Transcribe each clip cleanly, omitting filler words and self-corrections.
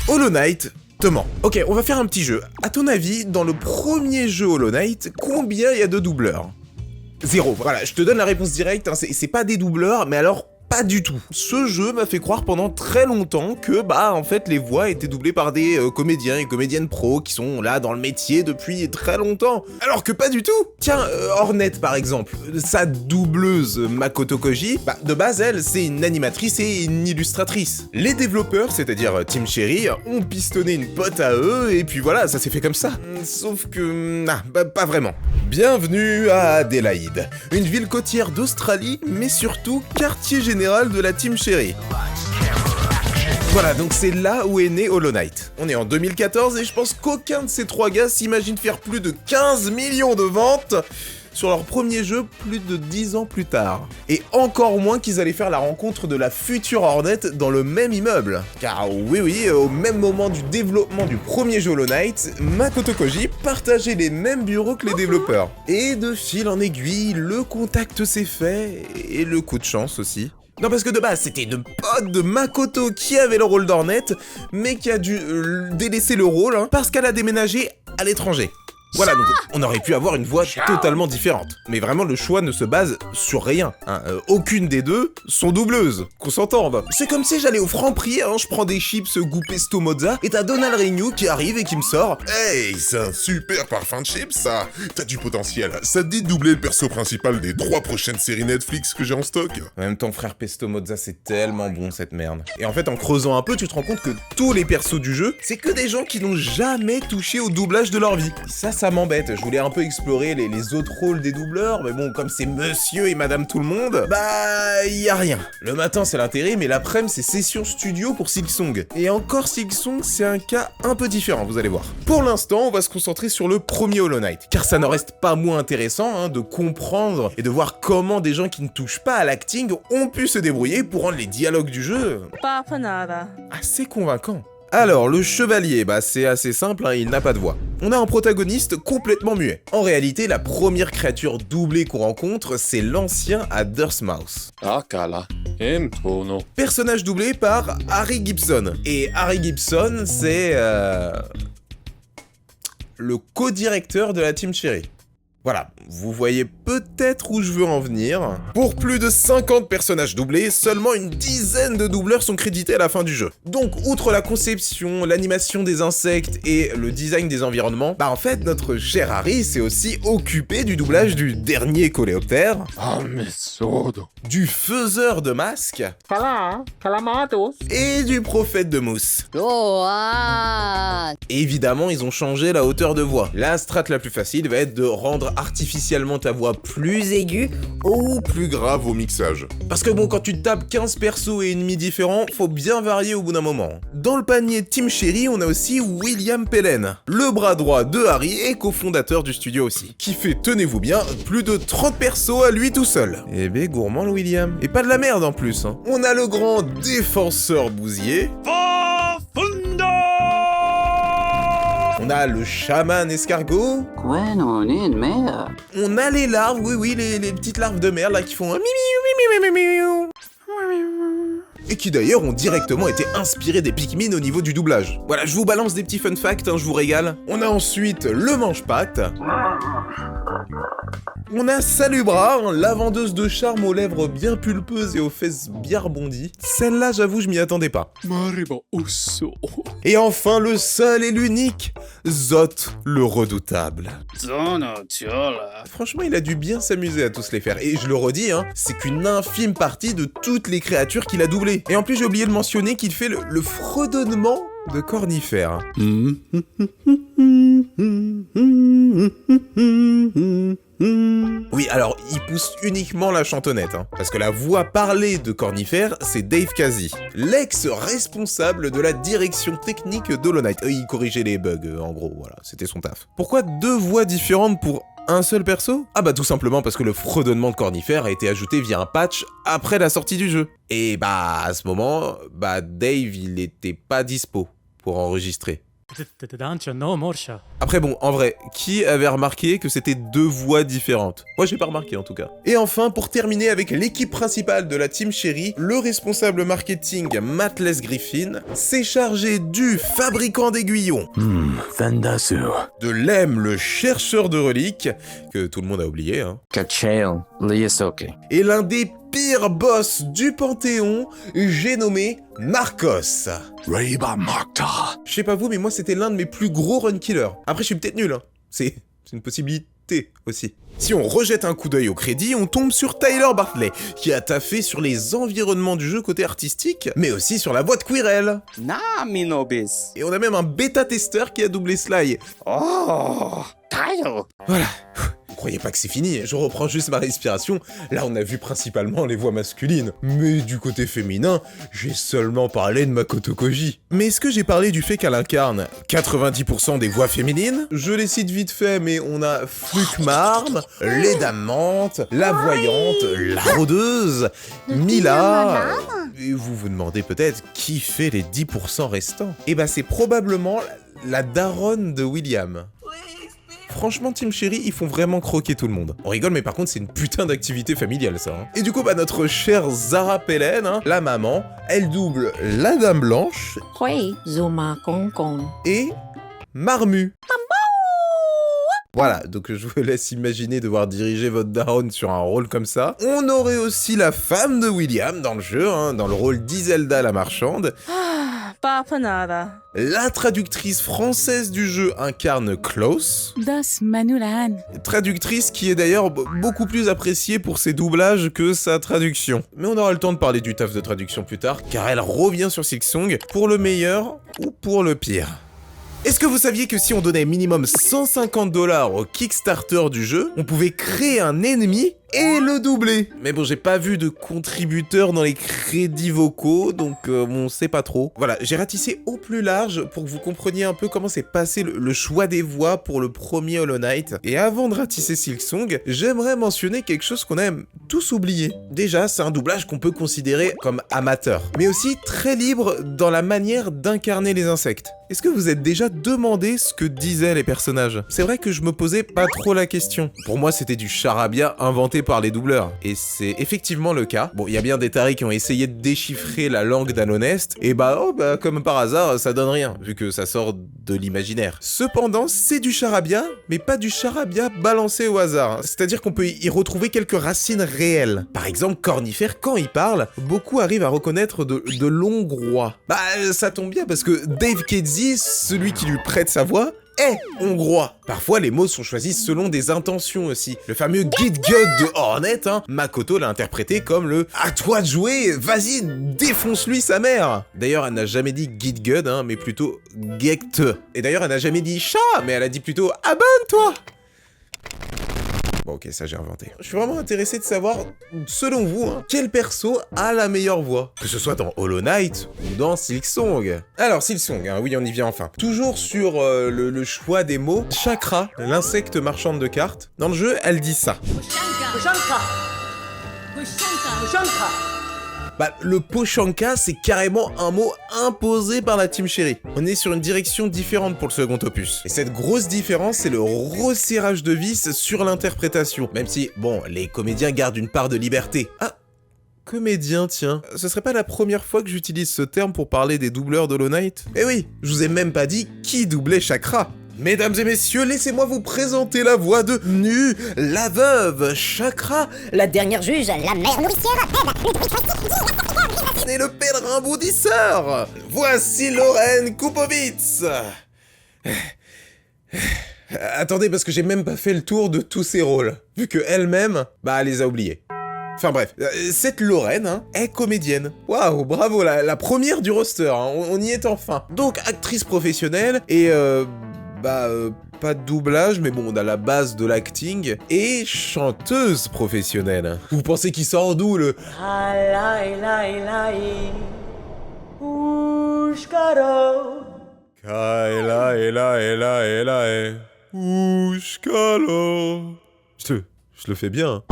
Hollow Knight te ment. Ok, on va faire un petit jeu. À ton avis, dans le premier jeu Hollow Knight, combien il y a de doubleurs? 0. Voilà, je te donne la réponse directe, hein, c'est pas des doubleurs, mais alors pas du tout. Ce jeu m'a fait croire pendant très longtemps que, en fait, les voix étaient doublées par des comédiens et comédiennes pros qui sont là dans le métier depuis très longtemps. Alors que pas du tout. Tiens, Hornet par exemple, sa doubleuse Makoto Koji, de base elle, c'est une animatrice et une illustratrice. Les développeurs, c'est-à-dire Team Cherry, ont pistonné une pote à eux et puis voilà, ça s'est fait comme ça. Sauf que, pas vraiment. Bienvenue à Adélaïde, une ville côtière d'Australie, mais surtout quartier général de la Team Cherry. Voilà, donc c'est là où est né Hollow Knight. On est en 2014 et je pense qu'aucun de ces trois gars s'imagine faire plus de 15 millions de ventes sur leur premier jeu plus de 10 ans plus tard. Et encore moins qu'ils allaient faire la rencontre de la future Hornet dans le même immeuble. Car oui, au même moment du développement du premier jeu Hollow Knight, Makoto Koji partageait les mêmes bureaux que les développeurs. Et de fil en aiguille, le contact s'est fait, et le coup de chance aussi. Non, parce que de base, c'était une pote de Makoto qui avait le rôle d'Hornet, mais qui a dû délaisser le rôle parce qu'elle a déménagé à l'étranger. Voilà, donc on aurait pu avoir une voix totalement différente. Mais vraiment, le choix ne se base sur rien. Aucune des deux sont doubleuses, qu'on s'entende. C'est comme si j'allais au Franprix, je prends des chips goût pesto mozza, et t'as Donald Renew qui arrive et qui me sort « Hey, c'est un super parfum de chips, ça. T'as du potentiel. Ça te dit de doubler le perso principal des 3 prochaines séries Netflix que j'ai en stock. » En même temps, frère, pesto mozza, c'est tellement bon, cette merde. Et en fait, en creusant un peu, tu te rends compte que tous les persos du jeu, c'est que des gens qui n'ont jamais touché au doublage de leur vie. Ça m'embête. Je voulais un peu explorer les autres rôles des doubleurs, mais bon, comme c'est monsieur et madame tout le monde, y a rien. Le matin, c'est l'intérim, mais l'après-midi, c'est session studio pour Silksong. Et encore, Silksong, c'est un cas un peu différent, vous allez voir. Pour l'instant, on va se concentrer sur le premier Hollow Knight, car ça n'en reste pas moins intéressant de comprendre et de voir comment des gens qui ne touchent pas à l'acting ont pu se débrouiller pour rendre les dialogues du jeu assez convaincants. Alors, le chevalier, c'est assez simple, il n'a pas de voix. On a un protagoniste complètement muet. En réalité, la première créature doublée qu'on rencontre, c'est l'ancien Addersmouth. Personnage doublé par Harry Gibson. Et Harry Gibson, c'est le co-directeur de la Team Cherry. Voilà, vous voyez peut-être où je veux en venir. Pour plus de 50 personnages doublés, seulement une dizaine de doubleurs sont crédités à la fin du jeu. Donc, outre la conception, l'animation des insectes et le design des environnements, en fait, notre cher Harry s'est aussi occupé du doublage du dernier coléoptère, du faiseur de masques, et du prophète de mousse. Évidemment, ils ont changé la hauteur de voix. La strat la plus facile va être de rendre artificiellement ta voix plus aiguë ou plus grave au mixage. Parce que quand tu tapes 15 persos et ennemis différents, faut bien varier au bout d'un moment. Dans le panier Team Cherry, on a aussi William Pellen, le bras droit de Harry et cofondateur du studio aussi, qui fait, tenez-vous bien, plus de 30 persos à lui tout seul. Eh ben, gourmand le William. Et pas de la merde en plus. On a le grand défenseur bousier. On a le chaman escargot. On a les larves, oui, les petites larves de mer là qui font un et qui d'ailleurs ont directement été inspirés des Pikmin au niveau du doublage. Voilà, je vous balance des petits fun facts, je vous régale. On a ensuite le mange-pattes. On a Salubra, la vendeuse de charme aux lèvres bien pulpeuses et aux fesses bien rebondies. Celle-là, j'avoue, je m'y attendais pas. Et enfin, le seul et l'unique, Zot, le redoutable. Franchement, il a dû bien s'amuser à tous les faire. Et je le redis, c'est qu'une infime partie de toutes les créatures qu'il a doublées. Et en plus, j'ai oublié de mentionner qu'il fait le fredonnement de Cornifère. Oui, alors, il pousse uniquement la chantonnette, parce que la voix parlée de Cornifère, c'est Dave Casey, l'ex-responsable de la direction technique d'Hollow Knight. Il corrigeait les bugs, en gros, voilà, c'était son taf. Pourquoi deux voix différentes pour un seul perso ? Tout simplement parce que le fredonnement de Cornifère a été ajouté via un patch après la sortie du jeu. Et à ce moment, Dave, il était pas dispo pour enregistrer. Après bon, en vrai, qui avait remarqué que c'était deux voix différentes? Moi j'ai pas remarqué en tout cas. Et enfin, pour terminer avec l'équipe principale de la Team Cherry, le responsable marketing Matt Les Griffin s'est chargé du fabricant d'aiguillons, de Lem le chercheur de reliques, que tout le monde a oublié, hein, et l'un des pires boss du Panthéon, j'ai nommé Marcos. Je sais pas vous, mais moi c'était l'un de mes plus gros run killers. Après je suis peut-être nul, hein. C'est une possibilité aussi. Si on rejette un coup d'œil au crédit, on tombe sur Tyler Bartley, qui a taffé sur les environnements du jeu côté artistique, mais aussi sur la voix de Quirrell. Et on a même un bêta-testeur qui a doublé Sly. Voilà. Vous croyez pas que c'est fini, je reprends juste ma respiration. Là, on a vu principalement les voix masculines. Mais du côté féminin, j'ai seulement parlé de Makoto Koji. Mais est-ce que j'ai parlé du fait qu'elle incarne 90% des voix féminines? Je les cite vite fait, mais on a Fluke Marm, Leda Mante, la voyante, la rôdeuse, Mila... Et vous vous demandez peut-être qui fait les 10% restants? Eh ben c'est probablement la daronne de William. Franchement, Team Cherry, ils font vraiment croquer tout le monde. On rigole, mais par contre, c'est une putain d'activité familiale, ça. Hein. Et du coup, bah, notre chère Zara Pellen, hein, la maman, elle double la Dame Blanche et Marmu. Voilà, donc je vous laisse imaginer devoir diriger votre daronne sur un rôle comme ça. On aurait aussi la femme de William dans le jeu, hein, dans le rôle d'Iselda la marchande. La traductrice française du jeu incarne Klaus. Traductrice qui est d'ailleurs beaucoup plus appréciée pour ses doublages que sa traduction. Mais on aura le temps de parler du taf de traduction plus tard, car elle revient sur Silksong pour le meilleur ou pour le pire. Est-ce que vous saviez que si on donnait minimum 150 $, au Kickstarter du jeu, on pouvait créer un ennemi et le doubler? Mais bon, j'ai pas vu de contributeurs dans les crédits vocaux, donc on sait pas trop. Voilà, j'ai ratissé au plus large pour que vous compreniez un peu comment s'est passé le choix des voix pour le premier Hollow Knight. Et avant de ratisser Silksong, j'aimerais mentionner quelque chose qu'on aime tous oublier. Déjà, c'est un doublage qu'on peut considérer comme amateur, mais aussi très libre dans la manière d'incarner les insectes. Est-ce que vous êtes déjà demandé ce que disaient les personnages? C'est vrai que je me posais pas trop la question. Pour moi, c'était du charabia inventé par les doubleurs. Et c'est effectivement le cas. Bon, il y a bien des tarés qui ont essayé de déchiffrer la langue d'un honeste, et comme par hasard, ça donne rien, vu que ça sort de l'imaginaire. Cependant, c'est du charabia, mais pas du charabia balancé au hasard. C'est-à-dire qu'on peut y retrouver quelques racines réelles. Par exemple, Cornifère, quand il parle, beaucoup arrivent à reconnaître de l'hongrois. Bah, ça tombe bien, parce que Dave Kedzi, celui qui lui prête sa voix, est hongrois. Parfois, les mots sont choisis selon des intentions aussi. Le fameux Git Gut de Hornet, hein, Makoto l'a interprété comme le « À toi de jouer, vas-y, défonce-lui sa mère !» D'ailleurs, elle n'a jamais dit Git Gut, hein, mais plutôt Gekte. Et d'ailleurs, elle n'a jamais dit « chat », mais elle a dit plutôt « abonne-toi !» Bon ok, ça j'ai inventé. Je suis vraiment intéressé de savoir, selon vous, hein, quel perso a la meilleure voix? Que ce soit dans Hollow Knight ou dans Silksong. Alors Silksong, hein, oui on y vient enfin. Toujours sur le choix des mots, Chakra, l'insecte marchande de cartes, dans le jeu elle dit ça. Bah, le Pochanka, c'est carrément un mot imposé par la Team Cherry. On est sur une direction différente pour le second opus. Et cette grosse différence, c'est le resserrage de vis sur l'interprétation. Même si, bon, les comédiens gardent une part de liberté. Ah, comédien, tiens. Ce serait pas la première fois que j'utilise ce terme pour parler des doubleurs d'Hollow Knight? Eh oui, je vous ai même pas dit qui doublait Chakra. Mesdames et messieurs, laissez-moi vous présenter la voix de Nu, la veuve, Chakra, la dernière juge, la mère nourricière, et le pèlerin bouddhisseur. Voici Lorraine Kupovitz. Attendez, parce que j'ai même pas fait le tour de tous ses rôles, vu que elle-même, elle les a oubliés. Enfin bref, cette Lorraine, hein, est comédienne. Waouh, bravo, la première du roster, hein, on y est enfin. Donc actrice professionnelle et pas de doublage, mais bon, on a la base de l'acting, et chanteuse professionnelle. Vous pensez qu'il sort d'où le... Je le fais bien.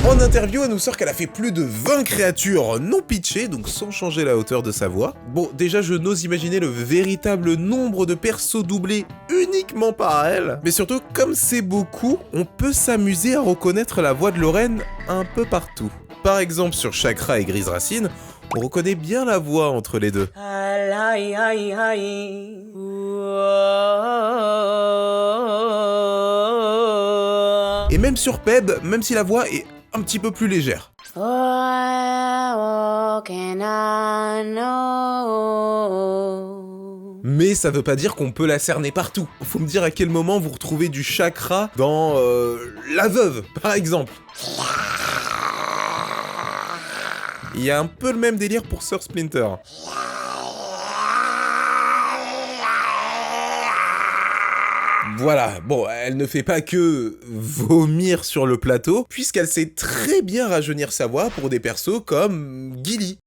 En interview, elle nous sort qu'elle a fait plus de 20 créatures non pitchées, donc sans changer la hauteur de sa voix. Bon, déjà, je n'ose imaginer le véritable nombre de persos doublés uniquement par elle. Mais surtout, comme c'est beaucoup, on peut s'amuser à reconnaître la voix de Lorraine un peu partout. Par exemple, sur Chakra et Grise Racine, on reconnaît bien la voix entre les deux. Et même sur Peb, même si la voix est un petit peu plus légère. Mais ça veut pas dire qu'on peut la cerner partout. Faut me dire à quel moment vous retrouvez du chakra dans La Veuve, par exemple. Il y a un peu le même délire pour Sir Splinter. Voilà, bon, elle ne fait pas que vomir sur le plateau, puisqu'elle sait très bien rajeunir sa voix pour des persos comme Gilly.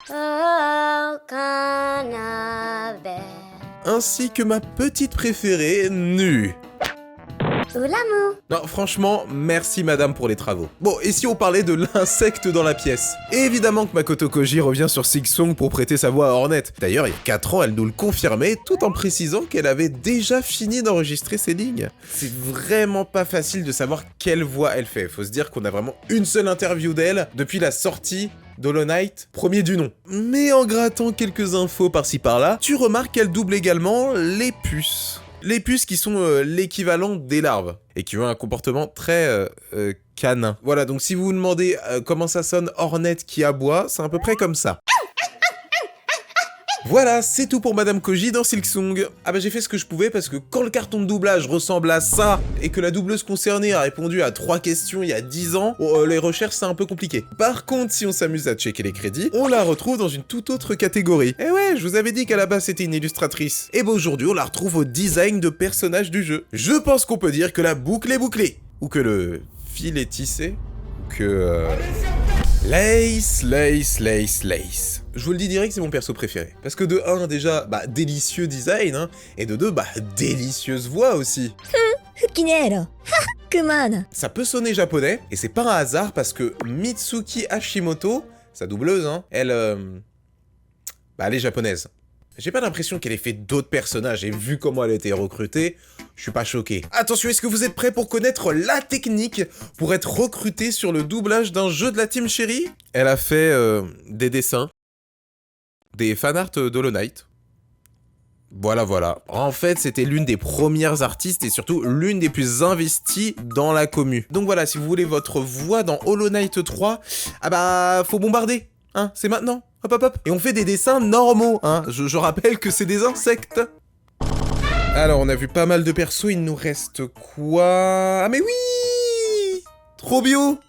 Ainsi que ma petite préférée, Nu. Non, franchement, merci madame pour les travaux. Bon, et si on parlait de l'insecte dans la pièce? Évidemment que Makoto Koji revient sur Silksong pour prêter sa voix à Hornet. D'ailleurs, il y a 4 ans, elle nous le confirmait, tout en précisant qu'elle avait déjà fini d'enregistrer ses lignes. C'est vraiment pas facile de savoir quelle voix elle fait. Faut se dire qu'on a vraiment une seule interview d'elle depuis la sortie d'Hollow Knight, premier du nom. Mais en grattant quelques infos par-ci par-là, tu remarques qu'elle double également les puces. Les puces qui sont l'équivalent des larves, et qui ont un comportement très canin. Voilà, donc si vous vous demandez comment ça sonne Hornet qui aboie, c'est à peu près comme ça. Voilà, c'est tout pour Madame Koji dans Silksong. Ah bah j'ai fait ce que je pouvais parce que quand le carton de doublage ressemble à ça et que la doubleuse concernée a répondu à 3 questions il y a 10 ans, les recherches c'est un peu compliqué. Par contre, si on s'amuse à checker les crédits, on la retrouve dans une toute autre catégorie. Eh ouais, je vous avais dit qu'à la base c'était une illustratrice. Et bah aujourd'hui on la retrouve au design de personnages du jeu. Je pense qu'on peut dire que la boucle est bouclée. Ou que le fil est tissé. Ou que... Lace. Je vous le dis direct, c'est mon perso préféré. Parce que de 1, déjà, bah, délicieux design, hein, et de 2, bah, délicieuse voix aussi. Ça peut sonner japonais, et c'est pas un hasard parce que Mitsuki Hashimoto, sa doubleuse, hein, elle est japonaise. J'ai pas l'impression qu'elle ait fait d'autres personnages, et vu comment elle a été recrutée, je suis pas choqué. Attention, est-ce que vous êtes prêts pour connaître la technique pour être recruté sur le doublage d'un jeu de la Team Cherry? Elle a fait des dessins, des fanarts d'Hollow Knight. Voilà. En fait, c'était l'une des premières artistes et surtout l'une des plus investies dans la commu. Donc voilà, si vous voulez votre voix dans Hollow Knight 3, ah bah, faut bombarder, hein, c'est maintenant. Hop. Et on fait des dessins normaux, hein. Je rappelle que c'est des insectes. Alors, on a vu pas mal de persos, il nous reste quoi? Ah mais oui! Trop bio!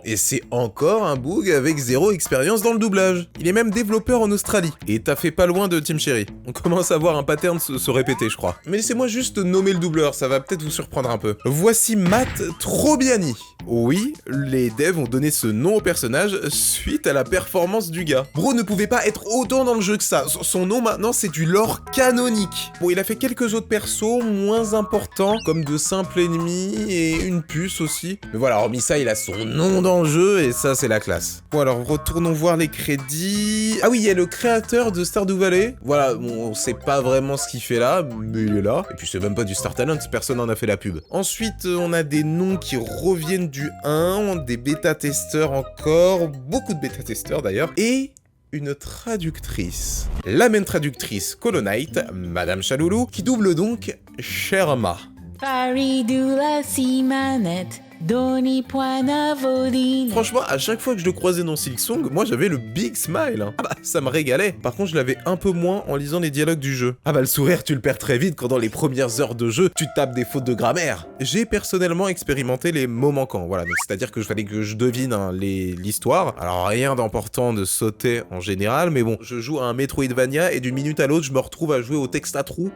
Et c'est encore un bug avec 0 expérience dans le doublage. Il est même développeur en Australie. Et t'as fait pas loin de Team Cherry. On commence à voir un pattern se répéter, je crois. Mais laissez-moi juste nommer le doubleur, ça va peut-être vous surprendre un peu. Voici Matt Trobiani. Oui, les devs ont donné ce nom au personnage suite à la performance du gars. Bro ne pouvait pas être autant dans le jeu que ça. Son nom maintenant, c'est du lore canonique. Bon, il a fait quelques autres persos moins importants, comme de simples ennemis et une puce aussi. Mais voilà, hormis ça, il a son nom dans le jeu et ça, c'est la classe. Bon, alors, retournons voir les crédits. Ah oui, il y a le créateur de Stardew Valley. Voilà, bon, on sait pas vraiment ce qu'il fait là, mais il est là. Et puis, c'est même pas du Star Talent, personne n'en a fait la pub. Ensuite, on a des noms qui reviennent du 1, des bêta-testeurs encore, beaucoup de bêta-testeurs d'ailleurs, et une traductrice. La même traductrice qu'Hollow Knight, Madame Chaloulou, qui double donc Sherma. Faridula Simanet, Doni Poinavodine. Franchement, à chaque fois que je le croisais dans Silksong, moi j'avais le big smile. Hein. Ah bah, ça me régalait. Par contre, je l'avais un peu moins en lisant les dialogues du jeu. Ah bah, le sourire, tu le perds très vite quand dans les premières heures de jeu, tu tapes des fautes de grammaire. J'ai personnellement expérimenté les mots manquants. Voilà, donc c'est-à-dire que je fallait que je devine hein, l'histoire. Alors, rien d'important de sauter en général, mais bon, je joue à un Metroidvania et d'une minute à l'autre, je me retrouve à jouer au texte à trous.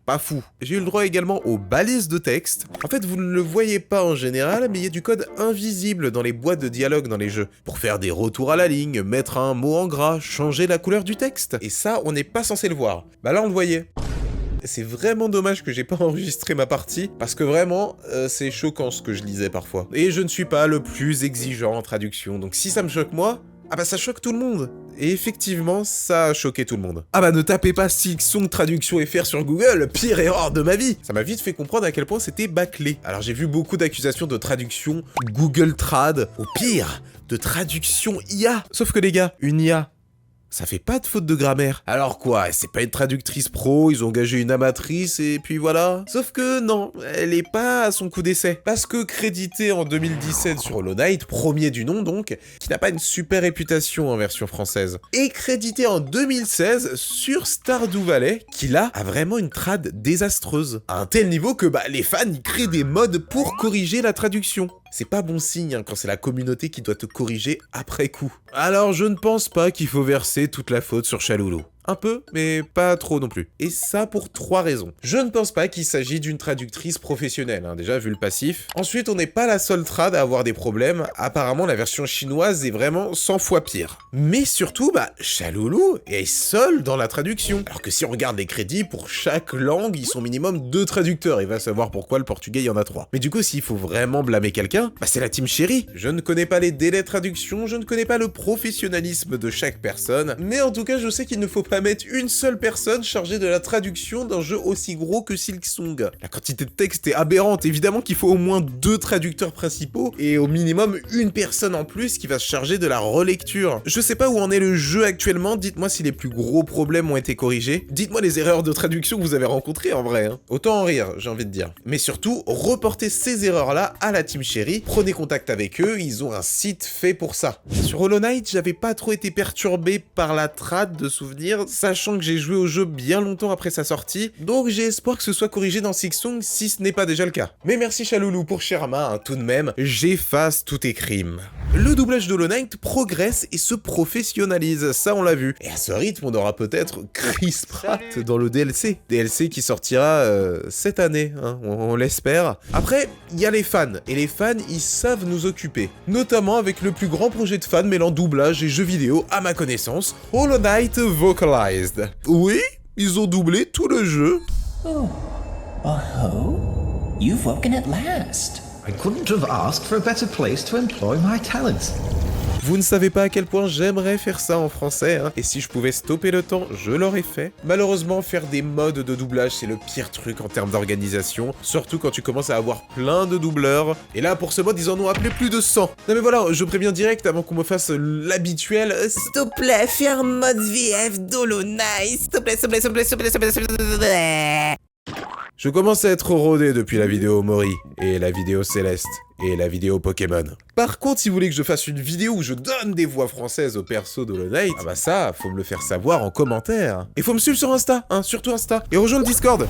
Pas fou. J'ai eu le droit également aux balises de texte. En fait, vous ne le voyez pas en général, mais il y a du code invisible dans les boîtes de dialogue dans les jeux. Pour faire des retours à la ligne, mettre un mot en gras, changer la couleur du texte. Et ça, on n'est pas censé le voir. Bah là, on le voyait. C'est vraiment dommage que j'ai pas enregistré ma partie, parce que vraiment, c'est choquant ce que je lisais parfois. Et je ne suis pas le plus exigeant en traduction, donc si ça me choque moi, ah bah ça choque tout le monde. Et effectivement, ça a choqué tout le monde. Ah bah ne tapez pas Silksong traduction FR sur Google, pire erreur de ma vie. Ça m'a vite fait comprendre à quel point c'était bâclé. Alors j'ai vu beaucoup d'accusations de traduction Google Trad, au pire, de traduction IA. Sauf que les gars, une IA, ça fait pas de faute de grammaire. Alors quoi, c'est pas une traductrice pro, ils ont engagé une amatrice et puis voilà. Sauf que non, elle est pas à son coup d'essai. Parce que crédité en 2017 sur Hollow Knight, premier du nom donc, qui n'a pas une super réputation en version française. Et crédité en 2016 sur Stardew Valley, qui là a vraiment une trad désastreuse. À un tel niveau que les fans y créent des mods pour corriger la traduction. C'est pas bon signe quand c'est la communauté qui doit te corriger après coup. Alors je ne pense pas qu'il faut verser toute la faute sur Chaloulou. Un peu, mais pas trop non plus. Et ça pour 3 raisons. Je ne pense pas qu'il s'agit d'une traductrice professionnelle, déjà vu le passif. Ensuite, on n'est pas la seule trad à avoir des problèmes. Apparemment, la version chinoise est vraiment 100 fois pire. Mais surtout, Chaloulou est seul dans la traduction. Alors que si on regarde les crédits, pour chaque langue, ils sont minimum 2 traducteurs. Il va savoir pourquoi le portugais, il y en a 3. Mais du coup, s'il faut vraiment blâmer quelqu'un, c'est la team Chérie. Je ne connais pas les délais de traduction, je ne connais pas le professionnalisme de chaque personne. Mais en tout cas, je sais qu'il ne faut pas mettre une seule personne chargée de la traduction d'un jeu aussi gros que Silksong. La quantité de texte est aberrante, évidemment qu'il faut au moins 2 traducteurs principaux et au minimum une personne en plus qui va se charger de la relecture. Je sais pas où en est le jeu actuellement, dites-moi si les plus gros problèmes ont été corrigés. Dites-moi les erreurs de traduction que vous avez rencontrées en vrai. Autant en rire, j'ai envie de dire. Mais surtout, reportez ces erreurs-là à la team Chérie, prenez contact avec eux, ils ont un site fait pour ça. Sur Hollow Knight, j'avais pas trop été perturbé par la trad de souvenirs, sachant que j'ai joué au jeu bien longtemps après sa sortie, donc j'ai espoir que ce soit corrigé dans Silksong si ce n'est pas déjà le cas. Mais merci Chaloulou pour Sherma, tout de même, j'efface tous tes crimes. Le doublage d'Hollow Knight progresse et se professionnalise, ça on l'a vu. Et à ce rythme, on aura peut-être Chris Pratt dans le DLC. DLC qui sortira cette année, on l'espère. Après, il y a les fans, et les fans, ils savent nous occuper. Notamment avec le plus grand projet de fans mêlant doublage et jeux vidéo, à ma connaissance, Hollow Knight Vocalized. Oui, ils ont doublé tout le jeu. Oh, you've woken at last. I couldn't have asked for a better place to employ my talents. Vous ne savez pas à quel point j'aimerais faire ça en français, et si je pouvais stopper le temps, je l'aurais fait. Malheureusement, faire des modes de doublage, c'est le pire truc en termes d'organisation, surtout quand tu commences à avoir plein de doubleurs. Et là, pour ce mode, ils en ont appelé plus de 100. Non mais voilà, je préviens direct avant qu'on me fasse l'habituel. S'il te plaît, fais un mode VF d'Hollow Knight, s'il te plaît, s'il te plaît, s'il te plaît, s'il te plaît, s'il te plaît, s'il te plaît. Je commence à être rodé depuis la vidéo Mori, et la vidéo Céleste, et la vidéo Pokémon. Par contre, si vous voulez que je fasse une vidéo où je donne des voix françaises aux persos d'Hollow Knight, ça, faut me le faire savoir en commentaire. Et faut me suivre sur Insta, surtout Insta, et rejoins le Discord.